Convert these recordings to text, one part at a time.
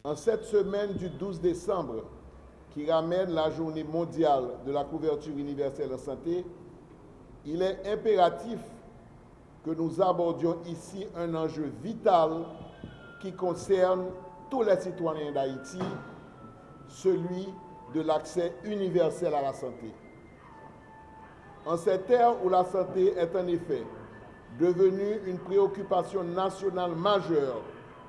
En cette semaine du 12 décembre, qui ramène la journée mondiale de la couverture universelle en santé, il est impératif que nous abordions ici un enjeu vital qui concerne tous les citoyens d'Haïti, celui de l'accès universel à la santé. En cette ère où la santé est en effet devenue une préoccupation nationale majeure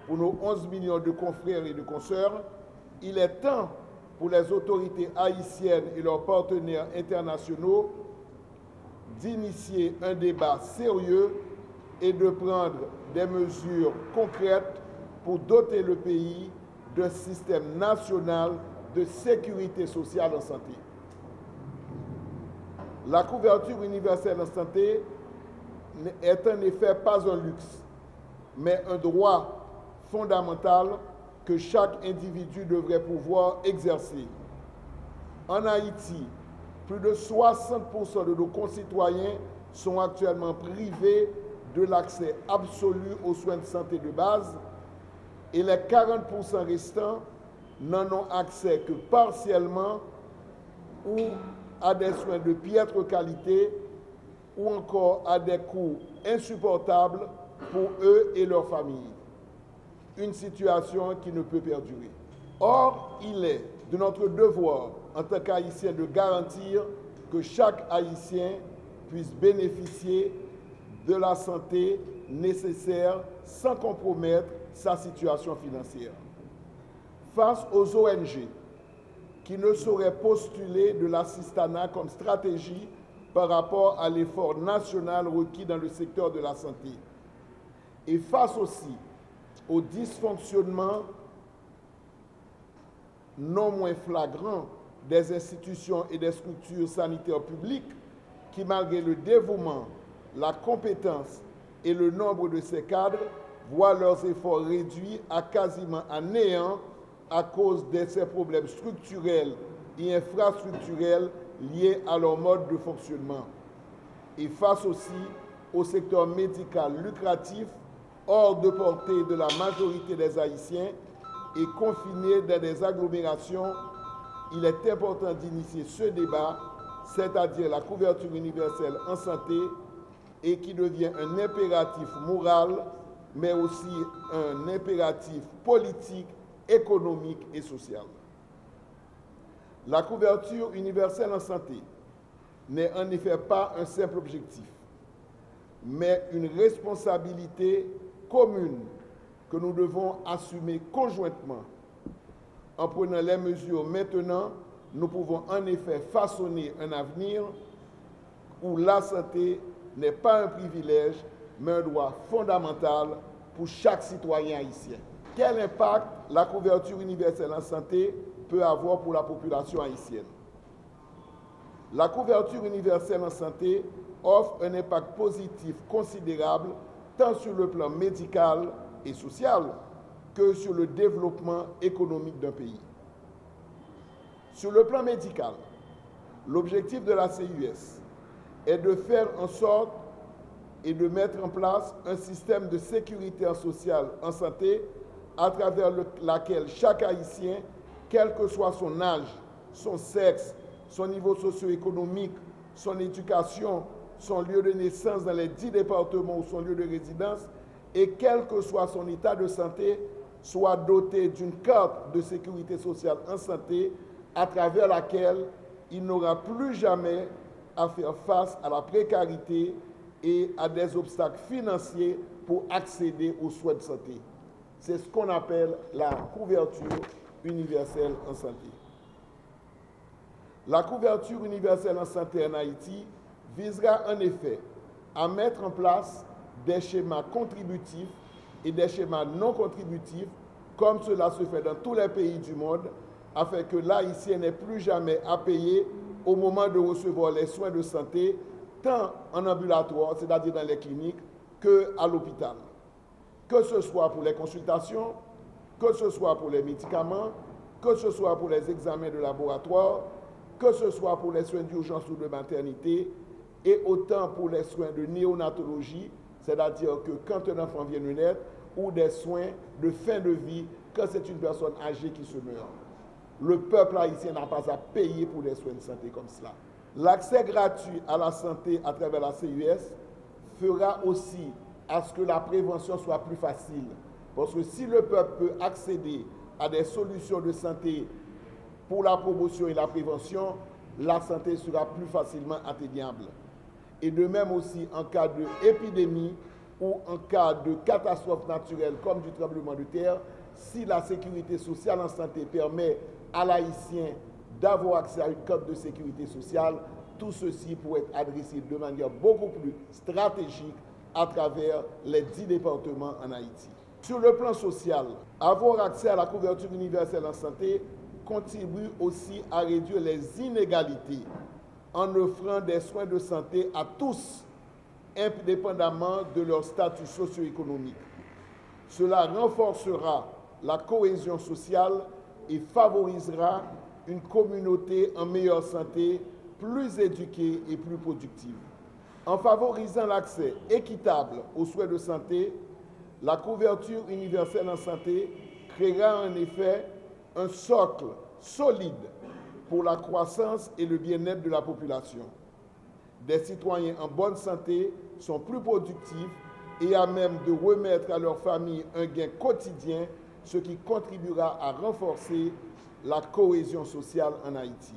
pour nos 11 millions de confrères et de consoeurs, il est temps pour les autorités haïtiennes et leurs partenaires internationaux d'initier un débat sérieux et de prendre des mesures concrètes pour doter le pays d'un système national de sécurité sociale en santé. La couverture universelle en santé est en effet pas un luxe, mais un droit fondamental que chaque individu devrait pouvoir exercer. En Haïti, plus de 60% de nos concitoyens sont actuellement privés de l'accès absolu aux soins de santé de base et les 40% restants n'en ont accès que partiellement ou à des soins de piètre qualité ou encore à des coûts insupportables pour eux et leurs familles. Une situation qui ne peut perdurer. Or, il est de notre devoir en tant qu'Haïtien de garantir que chaque Haïtien puisse bénéficier de la santé nécessaire sans compromettre sa situation financière. Face aux ONG qui ne sauraient postuler de l'assistanat comme stratégie par rapport à l'effort national requis dans le secteur de la santé, et face aussi au dysfonctionnement non moins flagrant des institutions et des structures sanitaires publiques qui, malgré le dévouement, la compétence et le nombre de ces cadres, voient leurs efforts réduits à quasiment à néant à cause de ces problèmes structurels et infrastructurels liés à leur mode de fonctionnement. Et face aussi au secteur médical lucratif, hors de portée de la majorité des Haïtiens et confinés dans des agglomérations, il est important d'initier ce débat, c'est-à-dire la couverture universelle en santé, et qui devient un impératif moral, mais aussi un impératif politique, économique et social. La couverture universelle en santé n'est en effet pas un simple objectif, mais une responsabilité commune que nous devons assumer conjointement. En prenant les mesures maintenant, nous pouvons en effet façonner un avenir où la santé n'est pas un privilège, mais un droit fondamental pour chaque citoyen haïtien. Quel impact la couverture universelle en santé peut avoir pour la population haïtienne? La couverture universelle en santé offre un impact positif considérable tant sur le plan médical et social que sur le développement économique d'un pays. Sur le plan médical, l'objectif de la CUS est de faire en sorte et de mettre en place un système de sécurité sociale en santé à travers laquelle chaque Haïtien, quel que soit son âge, son sexe, son niveau socio-économique, son éducation, son lieu de naissance dans les 10 départements ou son lieu de résidence, et quel que soit son état de santé, soit doté d'une carte de sécurité sociale en santé à travers laquelle il n'aura plus jamais à faire face à la précarité et à des obstacles financiers pour accéder aux soins de santé. C'est ce qu'on appelle la couverture universelle en santé. La couverture universelle en santé en Haïti visera en effet à mettre en place des schémas contributifs et des schémas non contributifs, comme cela se fait dans tous les pays du monde, afin que l'Haïtien n'ait plus jamais à payer au moment de recevoir les soins de santé, tant en ambulatoire, c'est-à-dire dans les cliniques, qu'à l'hôpital. Que ce soit pour les consultations, que ce soit pour les médicaments, que ce soit pour les examens de laboratoire, que ce soit pour les soins d'urgence ou de maternité, et autant pour les soins de néonatologie, c'est-à-dire que quand un enfant vient de naître, ou des soins de fin de vie quand c'est une personne âgée qui se meurt. Le peuple haïtien n'a pas à payer pour des soins de santé comme cela. L'accès gratuit à la santé à travers la CUS fera aussi à ce que la prévention soit plus facile. Parce que si le peuple peut accéder à des solutions de santé pour la promotion et la prévention, la santé sera plus facilement atteignable. Et de même aussi en cas d'épidémie ou en cas de catastrophe naturelle comme du tremblement de terre, si la sécurité sociale en santé permet à l'Haïtien d'avoir accès à une carte de sécurité sociale, tout ceci pourrait être adressé de manière beaucoup plus stratégique à travers les 10 départements en Haïti. Sur le plan social, avoir accès à la couverture universelle en santé contribue aussi à réduire les inégalités en offrant des soins de santé à tous, indépendamment de leur statut socio-économique. Cela renforcera la cohésion sociale et favorisera une communauté en meilleure santé, plus éduquée et plus productive. En favorisant l'accès équitable aux soins de santé, la couverture universelle en santé créera en effet un socle solide pour la croissance et le bien-être de la population. Des citoyens en bonne santé sont plus productifs et à même de remettre à leur famille un gain quotidien, ce qui contribuera à renforcer la cohésion sociale en Haïti.